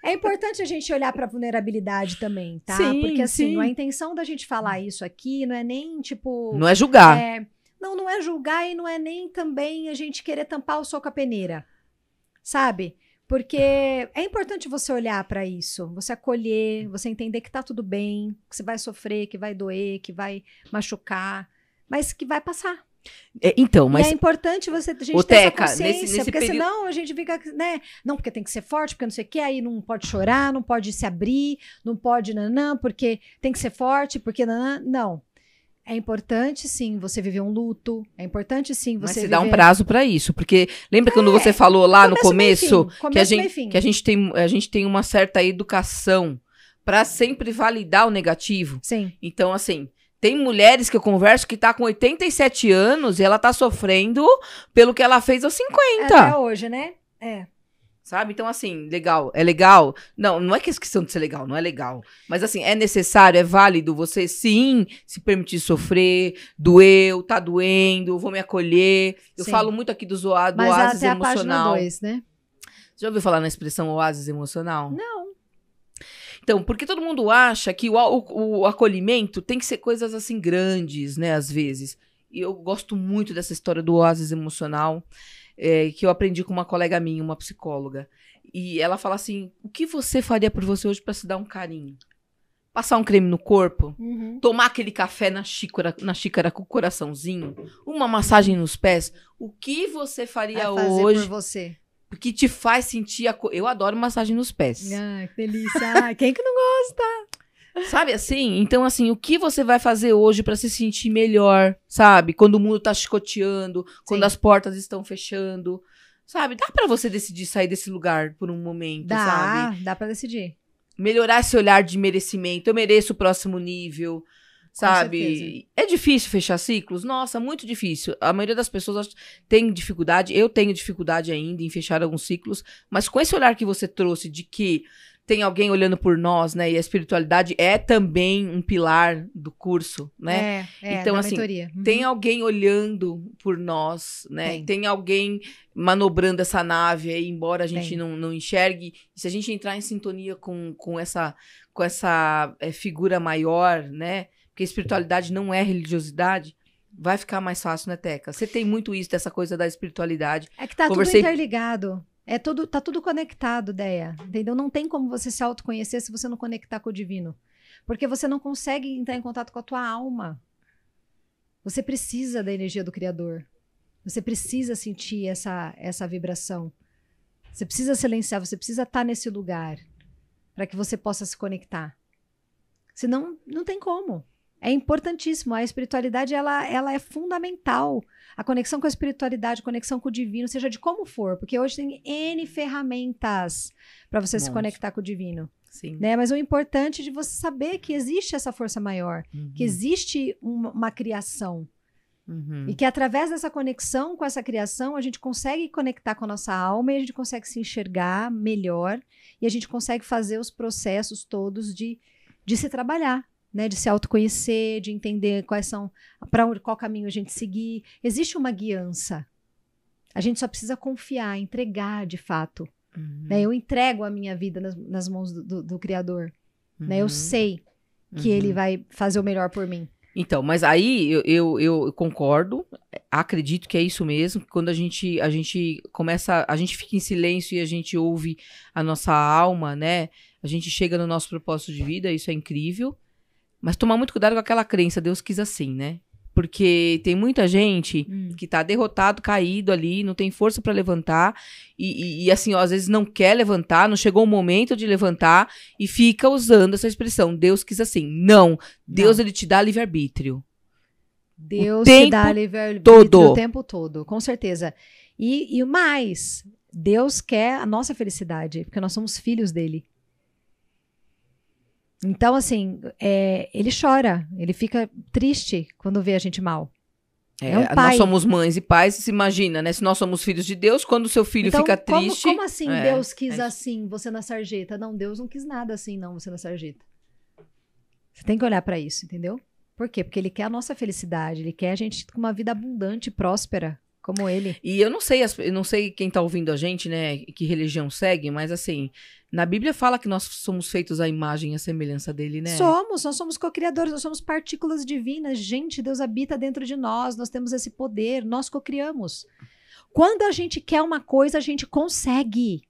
É importante a gente olhar para a vulnerabilidade também, tá? Sim, porque assim, sim. A intenção da gente falar isso aqui não é nem, tipo... Não é julgar. Não é julgar e não é nem também a gente querer tampar o sol com a peneira, sabe? Porque é importante você olhar para isso, você acolher, você entender que tá tudo bem, que você vai sofrer, que vai doer, que vai machucar, mas que vai passar. Então, mas... E é importante a gente ter essa consciência, porque senão a gente fica, né? Não, porque tem que ser forte, porque não sei o quê, aí não pode chorar, não pode se abrir, não pode porque tem que ser forte, porque não. É importante, sim, você viver um luto. É importante, sim, você Mas se dá um prazo pra isso. Porque lembra quando você falou lá no começo que a gente tem uma certa educação pra sempre validar o negativo? Sim. Então, assim, tem mulheres que eu converso que tá com 87 anos e ela tá sofrendo pelo que ela fez aos 50. Até hoje, né? Sabe? Então, assim, legal. É legal? Não é questão de ser legal, não é legal. Mas, assim, é necessário, é válido você, sim, se permitir sofrer. Doeu, tá doendo, vou me acolher. Eu falo muito aqui do oásis emocional. Mas até a página 2, né? Você já ouviu falar na expressão oásis emocional? Não. Então, porque todo mundo acha que o acolhimento tem que ser coisas, assim, grandes, né, às vezes. E eu gosto muito dessa história do oásis emocional. Que eu aprendi com uma colega minha, uma psicóloga. E ela fala assim, o que você faria por você hoje para se dar um carinho? passar um creme no corpo, Uhum. tomar aquele café na xícara com o coraçãozinho, uma massagem nos pés, o que você faria Vai fazer hoje por você. que te faz sentir Eu adoro massagem nos pés. Ah, que delícia. Ah, quem que não gosta? Sabe assim? Então, assim, o que você vai fazer hoje pra se sentir melhor, sabe? Quando o mundo tá chicoteando, quando Sim. as portas estão fechando, sabe? Dá pra você decidir sair desse lugar por um momento, sabe? Dá pra decidir. Melhorar esse olhar de merecimento. Eu mereço o próximo nível, sabe? certeza. É difícil fechar ciclos? Nossa, muito difícil. A maioria das pessoas tem dificuldade. Eu tenho dificuldade ainda em fechar alguns ciclos. Mas com esse olhar que você trouxe de que tem alguém olhando por nós, né? E a espiritualidade é também um pilar do curso, né? Então, da assim, mentoria. Uhum. Tem alguém olhando por nós, né? Tem alguém manobrando essa nave aí, embora a gente não enxergue. E se a gente entrar em sintonia com essa figura maior, né? Porque a espiritualidade não é religiosidade, vai ficar mais fácil, né, Teca? Você tem muito isso, dessa coisa da espiritualidade. É que tá tudo interligado. Tá tudo conectado, Deia. Entendeu? Não tem como você se autoconhecer se você não conectar com o divino. Porque você não consegue entrar em contato com a tua alma. Você precisa da energia do Criador. Você precisa sentir essa vibração. Você precisa silenciar, você precisa estar nesse lugar para que você possa se conectar. Senão, não tem como. É importantíssimo. A espiritualidade, ela é fundamental. A conexão com a espiritualidade, a conexão com o divino, seja de como for. Porque hoje tem N ferramentas para você se conectar com o divino. Sim. Né? Mas o importante é de você saber que existe essa força maior. Que existe uma criação. E que através dessa conexão com essa criação, a gente consegue conectar com a nossa alma e a gente consegue se enxergar melhor. E a gente consegue fazer os processos todos de se trabalhar. Né, de se autoconhecer, de entender qual caminho a gente seguir. Existe uma guiança. A gente só precisa confiar, entregar de fato. Né, eu entrego a minha vida nas mãos do Criador. Né, eu sei que Ele vai fazer o melhor por mim. Então, mas aí eu concordo, acredito que é isso mesmo. Quando a gente começa, a gente fica em silêncio e a gente ouve a nossa alma, né? A gente chega no nosso propósito de vida, isso é incrível. Mas tomar muito cuidado com aquela crença, Deus quis assim, né? Porque tem muita gente que tá derrotado, caído ali, não tem força pra levantar. E assim, ó, às vezes não quer levantar, não chegou o momento de levantar e fica usando essa expressão, Deus quis assim. Não, Deus ele te dá livre-arbítrio. Deus te dá livre-arbítrio o tempo todo, com certeza. E o mais, Deus quer a nossa felicidade, porque nós somos filhos dele. Então, assim, ele chora, ele fica triste quando vê a gente mal. É um pai. Nós somos mães e pais, se imagina, né? Se nós somos filhos de Deus, quando o seu filho então, fica triste... Como assim Deus quis assim, você na sarjeta? Não, Deus não quis nada assim, não, você na sarjeta. Você tem que olhar pra isso, entendeu? Por quê? Porque ele quer a nossa felicidade, ele quer a gente com uma vida abundante, próspera, como ele. E eu não sei quem tá ouvindo a gente, né, que religião segue, mas assim... Na Bíblia fala que nós somos feitos à imagem e à semelhança dele, né? Nós somos co-criadores, nós somos partículas divinas. Gente, Deus habita dentro de nós temos esse poder, nós co-criamos. Quando a gente quer uma coisa, a gente consegue.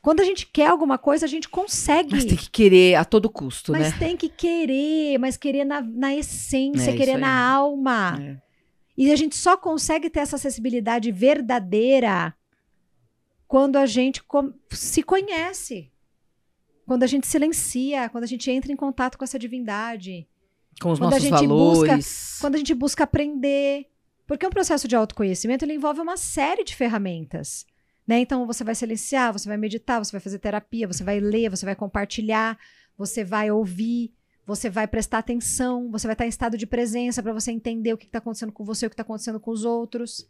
Quando a gente quer alguma coisa, a gente consegue. Mas tem que querer a todo custo, né? Mas tem que querer, mas querer na essência, querer na alma. E a gente só consegue ter essa acessibilidade verdadeira quando a gente se conhece, quando a gente silencia, quando a gente entra em contato com essa divindade. Com os nossos valores. Quando a gente busca aprender. Porque um processo de autoconhecimento, ele envolve uma série de ferramentas. Né? Então, você vai silenciar, você vai meditar, você vai fazer terapia, você vai ler, você vai compartilhar, você vai ouvir, você vai prestar atenção, você vai estar em estado de presença para você entender o que está acontecendo com você, o que está acontecendo com os outros.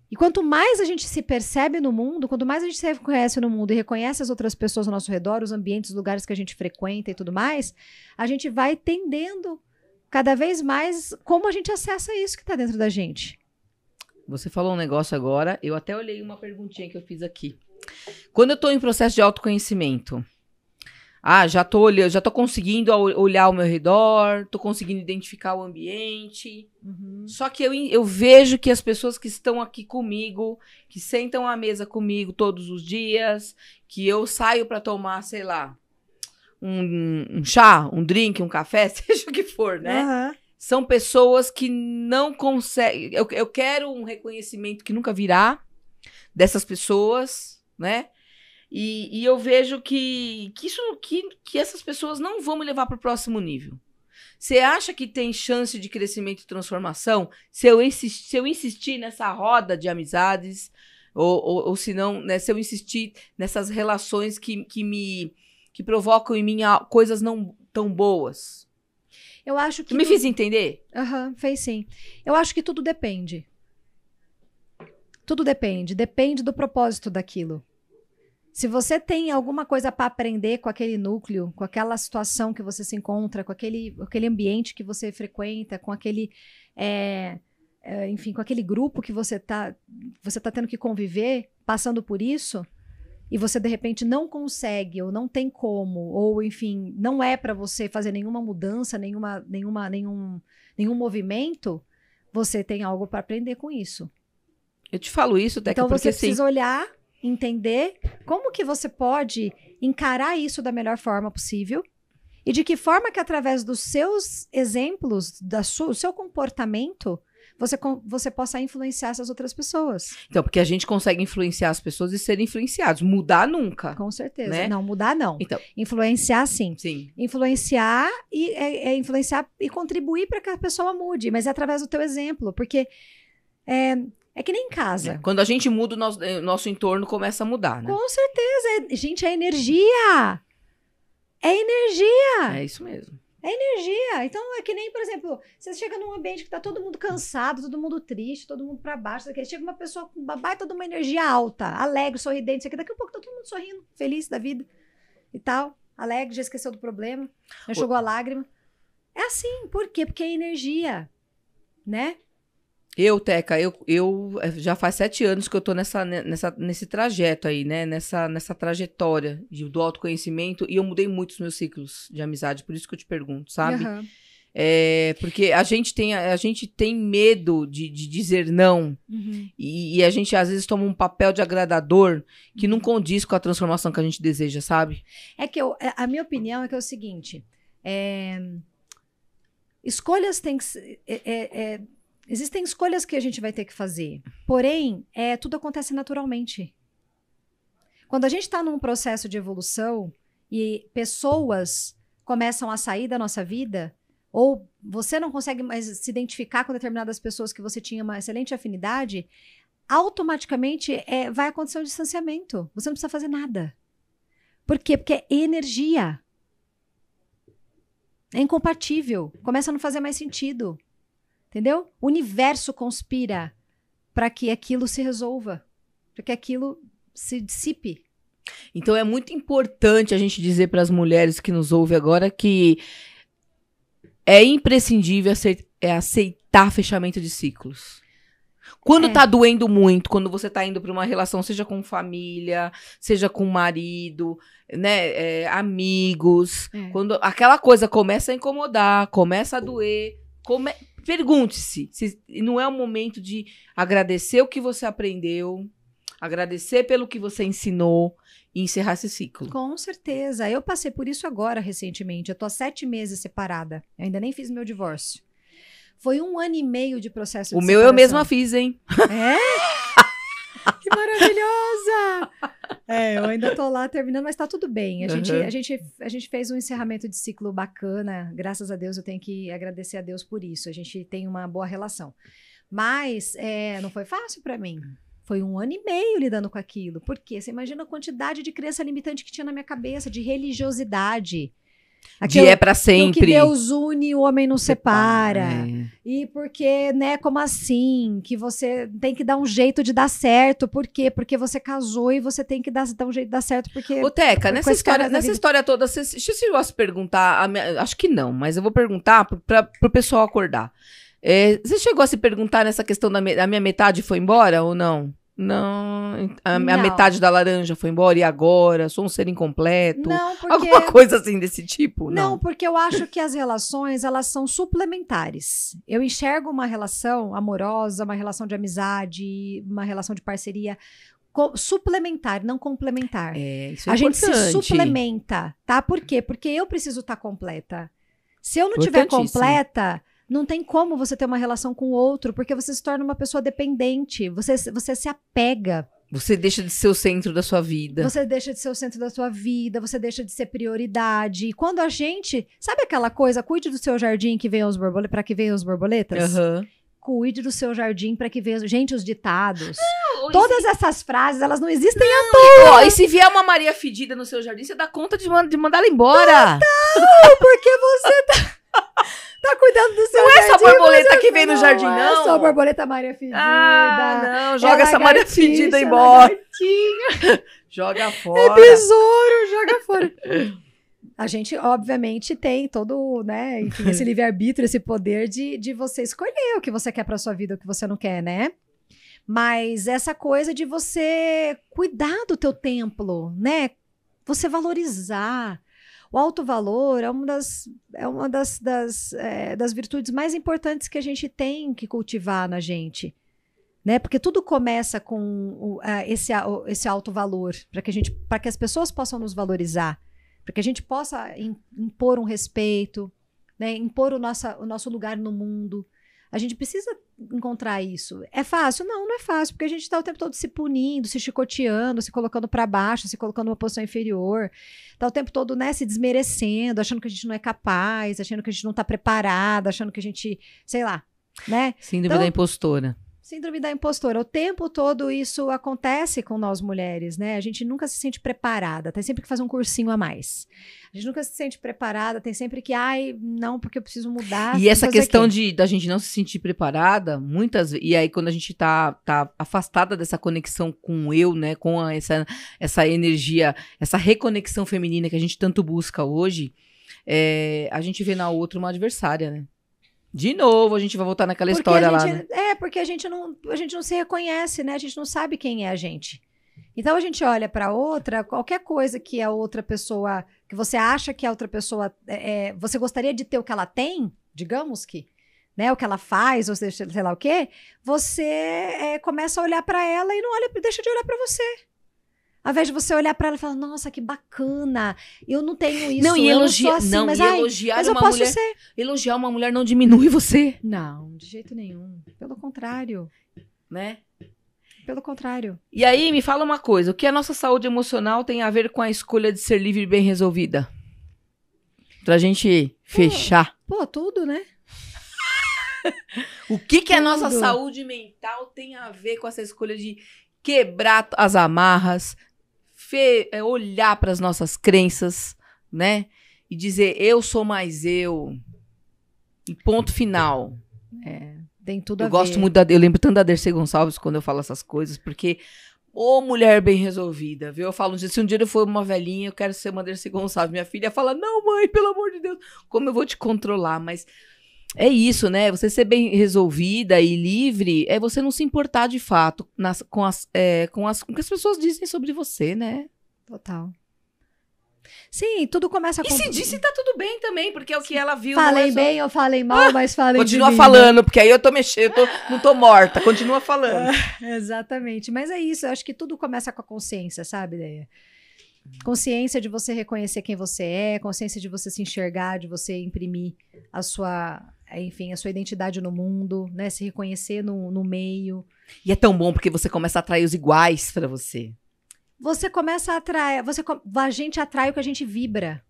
E quanto mais a gente se percebe no mundo, quanto mais a gente se reconhece no mundo e reconhece as outras pessoas ao nosso redor, os ambientes, os lugares que a gente frequenta e tudo mais, a gente vai entendendo cada vez mais como a gente acessa isso que está dentro da gente. Você falou um negócio agora, eu até olhei uma perguntinha que eu fiz aqui. Quando eu estou em processo de autoconhecimento, já tô conseguindo olhar ao meu redor, tô conseguindo identificar o ambiente. Só que eu vejo que as pessoas que estão aqui comigo, que sentam à mesa comigo todos os dias, que eu saio para tomar, sei lá, um chá, um drink, um café, seja o que for, né? Aham. São pessoas que não conseguem... Eu quero um reconhecimento que nunca virá dessas pessoas, né? E eu vejo que essas pessoas não vão me levar para o próximo nível. Você acha que tem chance de crescimento e transformação se eu insistir nessa roda de amizades ou se não, né, se eu insistir nessas relações que provocam em mim coisas não tão boas? Eu acho que... Me fiz entender? Aham, fez sim. Eu acho que tudo depende. Tudo depende. Depende do propósito daquilo. Se você tem alguma coisa para aprender com aquele núcleo, com aquela situação que você se encontra, com aquele ambiente que você frequenta, com aquele... enfim, com aquele grupo que você tá tendo que conviver, passando por isso, e você de repente não consegue, ou não tem como, ou enfim, não é para você fazer nenhuma mudança, nenhum movimento, você tem algo para aprender com isso. Eu te falo isso, Teca, então porque você precisa olhar, entender como que você pode encarar isso da melhor forma possível, e de que forma que através dos seus exemplos, do seu comportamento, você possa influenciar essas outras pessoas. Então, porque a gente consegue influenciar as pessoas e ser influenciados. Mudar nunca. Com certeza. Né? Não, mudar não. Então, influenciar sim. Sim. Influenciar influenciar e contribuir para que a pessoa mude, mas é através do teu exemplo, porque é que nem em casa. Quando a gente muda, o nosso entorno começa a mudar, né? Com certeza. Gente, é energia. É energia. É isso mesmo. É energia. Então, é que nem, por exemplo, você chega num ambiente que tá todo mundo cansado, todo mundo triste, todo mundo pra baixo. Chega uma pessoa com uma baita de uma energia alta, alegre, sorridente. Isso aqui, daqui a pouco tá todo mundo sorrindo, feliz da vida e tal. Alegre, já esqueceu do problema, já enxugou a lágrima. É assim. Por quê? Porque é energia, né? Teca, eu já faz 7 anos que eu tô nesse trajeto aí, né? Nessa trajetória do autoconhecimento, e eu mudei muito os meus ciclos de amizade, por isso que eu te pergunto, sabe? Uhum. Porque a gente tem medo de dizer não, e a gente às vezes toma um papel de agradador que não condiz com a transformação que a gente deseja, sabe? É que a minha opinião é que é o seguinte, escolhas têm que existem escolhas que a gente vai ter que fazer, porém, tudo acontece naturalmente. Quando a gente está num processo de evolução e pessoas começam a sair da nossa vida, ou você não consegue mais se identificar com determinadas pessoas que você tinha uma excelente afinidade, automaticamente vai acontecer um distanciamento. Você não precisa fazer nada. Por quê? Porque é energia. É incompatível. Começa a não fazer mais sentido. Entendeu? O universo conspira para que aquilo se resolva, para que aquilo se dissipe. Então é muito importante a gente dizer para as mulheres que nos ouvem agora que é imprescindível aceitar fechamento de ciclos. Quando tá doendo muito, quando você tá indo para uma relação, seja com família, seja com marido, né, amigos, quando aquela coisa começa a incomodar, começa a doer, pergunte-se se não é o momento de agradecer o que você aprendeu, agradecer pelo que você ensinou e encerrar esse ciclo. Com certeza. Eu passei por isso agora, recentemente. Eu tô há 7 meses separada. Eu ainda nem fiz meu divórcio. Foi 1 ano e meio de processo de separação. O meu eu mesma fiz, hein? Que maravilhosa! Eu ainda tô lá terminando, mas tá tudo bem. A gente fez um encerramento de ciclo bacana. Graças a Deus, eu tenho que agradecer a Deus por isso. A gente tem uma boa relação. Mas não foi fácil pra mim. Foi 1 ano e meio lidando com aquilo. Por quê? Você imagina a quantidade de crença limitante que tinha na minha cabeça, de religiosidade. De pra sempre. Que Deus une, o homem não separa. E porque, né, como assim? Que você tem que dar um jeito de dar certo. Por quê? Porque você casou e você tem que dar um jeito de dar certo. Porque. Ô, Teca, nessa história toda, deixa eu se perguntar. Acho que não, mas eu vou perguntar pro pessoal acordar. Você chegou a se perguntar nessa questão da minha metade foi embora ou não? Não, a metade da laranja foi embora e agora? Sou um ser incompleto? Não, porque... Alguma coisa assim desse tipo? Não, porque eu acho que as relações, elas são suplementares. Eu enxergo uma relação amorosa, uma relação de amizade, uma relação de parceria suplementar, não complementar. Isso é a gente importante. se suplementa, tá? Por quê? Porque eu preciso estar completa. Se eu não tiver completa, não tem como você ter uma relação com o outro, porque você se torna uma pessoa dependente, você se apega. Você deixa de ser o centro da sua vida. Você deixa de ser o centro da sua vida, você deixa de ser prioridade. E quando a gente... Sabe aquela coisa, cuide do seu jardim que venham os borboletas, para que venham os borboletas? Uhum. Cuide do seu jardim para que venham... Gente, os ditados. Não, todas essas frases, elas não existem à toa. Ó, e se vier uma Maria fedida no seu jardim, você dá conta de mandar ela embora. Não, porque você tá cuidando do seu jardim. Não é essa borboleta que vem no jardim, não. Não é só a borboleta Maria fedida. Não, joga essa Maria fedida embora. Joga fora. É besouro, joga fora. A gente, obviamente, tem todo, né, enfim, esse livre-arbítrio, esse poder de você escolher o que você quer pra sua vida, o que você não quer, né? Mas essa coisa de você cuidar do teu templo, né? Você valorizar. O alto valor é uma das virtudes mais importantes que a gente tem que cultivar na gente, né? Porque tudo começa com esse alto valor, para que as pessoas possam nos valorizar, para que a gente possa impor um respeito, né? Impor o nosso lugar no mundo. A gente precisa encontrar isso. É fácil? Não, não é fácil, porque a gente está o tempo todo se punindo, se chicoteando, se colocando para baixo, se colocando numa posição inferior. Está o tempo todo, né, se desmerecendo, achando que a gente não é capaz, achando que a gente não está preparada, achando que a gente, sei lá, né? Síndrome da impostora. Síndrome da impostora. O tempo todo isso acontece com nós mulheres, né? A gente nunca se sente preparada, tem sempre que fazer um cursinho a mais. A gente nunca se sente preparada, tem sempre que, não, porque eu preciso mudar. E essa questão da gente não se sentir preparada, muitas vezes, e aí quando a gente tá afastada dessa conexão com o eu, né, com essa energia, essa reconexão feminina que a gente tanto busca hoje, a gente vê na outra uma adversária, né? De novo, a gente vai voltar naquela história lá, né? Porque a gente não se reconhece, né? A gente não sabe quem é a gente. Então, a gente olha para outra, qualquer coisa que a outra pessoa, que você acha que a outra pessoa, você gostaria de ter o que ela tem, digamos que, né? O que ela faz, ou seja, sei lá o quê, você começa a olhar para ela e não deixa de olhar para você. Ao invés de você olhar pra ela e falar, nossa, que bacana, eu não tenho isso, e eu não sou assim, mas eu posso ser. Elogiar uma mulher não diminui você. Não, de jeito nenhum. Pelo contrário. Né? Pelo contrário. E aí, me fala uma coisa, o que a nossa saúde emocional tem a ver com a escolha de ser livre e bem resolvida? Pra gente fechar. Tudo, né? O que a nossa saúde mental tem a ver com essa escolha de quebrar as amarras, olhar para as nossas crenças, né? E dizer, eu sou mais eu. E ponto final. Tem tudo a ver. Gosto muito eu lembro tanto da Dercy Gonçalves quando eu falo essas coisas, porque, mulher bem resolvida, viu? Eu falo, se um dia eu for uma velhinha, eu quero ser uma Dercy Gonçalves. Minha filha fala, não, mãe, pelo amor de Deus, como eu vou te controlar? Mas é isso, né? Você ser bem resolvida e livre é você não se importar de fato com o que as pessoas dizem sobre você, né? Total. Sim, tudo começa com... E se disse, tá tudo bem também, porque é o que ela viu. Falei bem ou falei mal, mas falei Continua de falando, né? Porque aí eu tô mexendo, não tô morta, continua falando. Exatamente, mas é isso, eu acho que tudo começa com a consciência, sabe, Deia? Consciência de você reconhecer quem você é, consciência de você se enxergar, de você imprimir a sua identidade no mundo, né? Se reconhecer no meio. E é tão bom porque você começa a atrair os iguais pra você. Você começa a atrair, a gente atrai o que a gente vibra.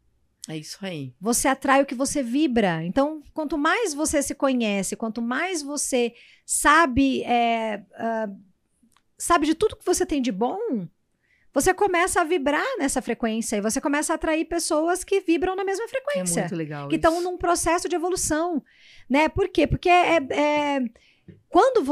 É isso aí. Você atrai o que você vibra. Então, quanto mais você se conhece, quanto mais você sabe de tudo que você tem de bom, você começa a vibrar nessa frequência e você começa a atrair pessoas que vibram na mesma frequência. É muito legal que estão num processo de evolução, né? Por quê? Porque quando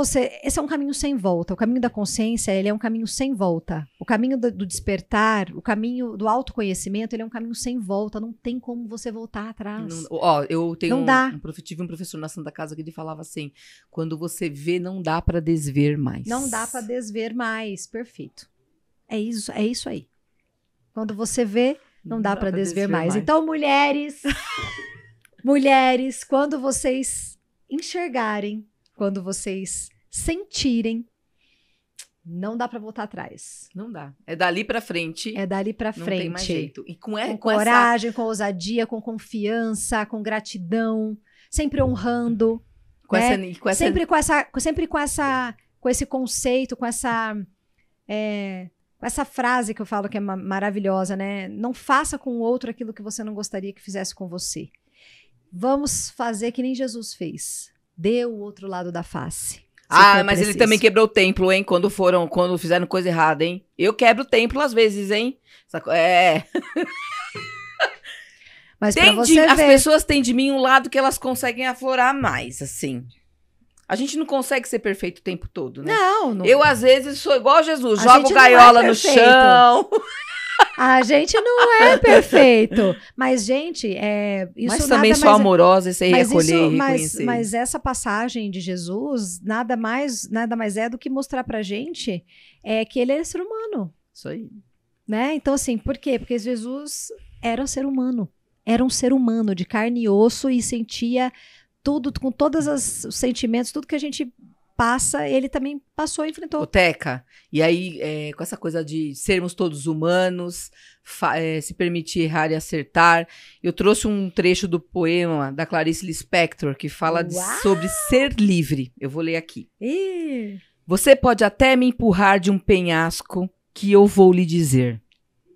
esse é um caminho sem volta. O caminho da consciência, ele é um caminho sem volta. O caminho do despertar, o caminho do autoconhecimento, ele é um caminho sem volta. Não tem como você voltar atrás. Eu tenho não dá. Tive um professor na Santa Casa que ele falava assim, quando você vê, não dá para desver mais. Não dá para desver mais. Perfeito. É isso aí. Quando você vê, não dá para desver mais. Então, mulheres, quando vocês enxergarem, quando vocês sentirem, não dá pra voltar atrás. Não dá. É dali pra frente. É dali pra Não frente. tem mais jeito. E com coragem, com ousadia, com confiança, com gratidão, sempre honrando. Sempre com esse conceito, com essa frase que eu falo que é maravilhosa, né? Não faça com o outro aquilo que você não gostaria que fizesse com você. Vamos fazer que nem Jesus fez. Dê o outro lado da face. Mas ele também quebrou o templo, hein? Quando fizeram coisa errada, hein? Eu quebro o templo às vezes, hein? Mas pra você ver... As pessoas têm de mim um lado que elas conseguem aflorar mais, assim. A gente não consegue ser perfeito o tempo todo, né? Não. Eu, às vezes, sou igual Jesus. Jogo gaiola no chão. A gente não é perfeito. Mas, gente, isso mas também sou amorosa e sei recolher e reconhecer. Mas essa passagem de Jesus nada mais é do que mostrar pra gente que ele é ser humano. Isso aí. Né? Então, assim, por quê? Porque Jesus era um ser humano. Era um ser humano de carne e osso e sentia tudo, com todos os sentimentos, tudo que a gente passa, ele também passou e enfrentou. Teca, e aí com essa coisa de sermos todos humanos, se permitir errar e acertar, eu trouxe um trecho do poema da Clarice Lispector que fala sobre ser livre. Eu vou ler aqui. Você pode até me empurrar de um penhasco que eu vou lhe dizer.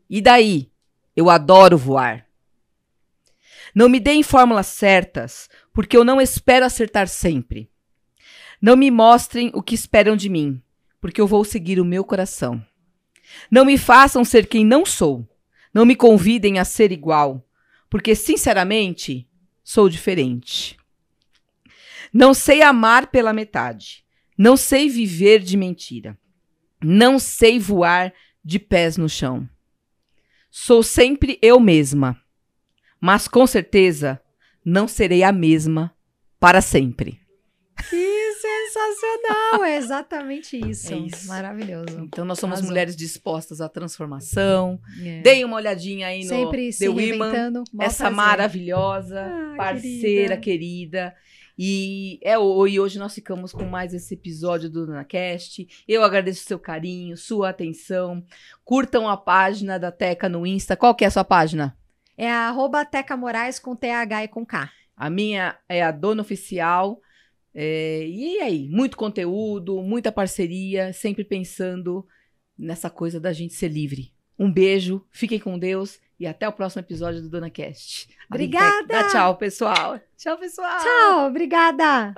E daí? Eu adoro voar. Não me deem fórmulas certas, porque eu não espero acertar sempre. Não me mostrem o que esperam de mim, porque eu vou seguir o meu coração. Não me façam ser quem não sou. Não me convidem a ser igual, porque, sinceramente, sou diferente. Não sei amar pela metade. Não sei viver de mentira. Não sei voar de pés no chão. Sou sempre eu mesma. Mas, com certeza, não serei a mesma para sempre. Que sensacional! É exatamente isso. É isso. Maravilhoso. Então, nós somos mulheres dispostas à transformação. Deem uma olhadinha aí no The Women, essa maravilhosa parceira, querida. E hoje nós ficamos com mais esse episódio do DonaCast. Eu agradeço o seu carinho, sua atenção. Curtam a página da Teca no Insta. Qual que é a sua página? É @Teca Moraes com TH e com K. A minha é a Dona Oficial. E aí, muito conteúdo, muita parceria, sempre pensando nessa coisa da gente ser livre. Um beijo, fiquem com Deus e até o próximo episódio do DonaCast. Obrigada! Dá tchau, pessoal. Tchau, pessoal. Tchau, obrigada.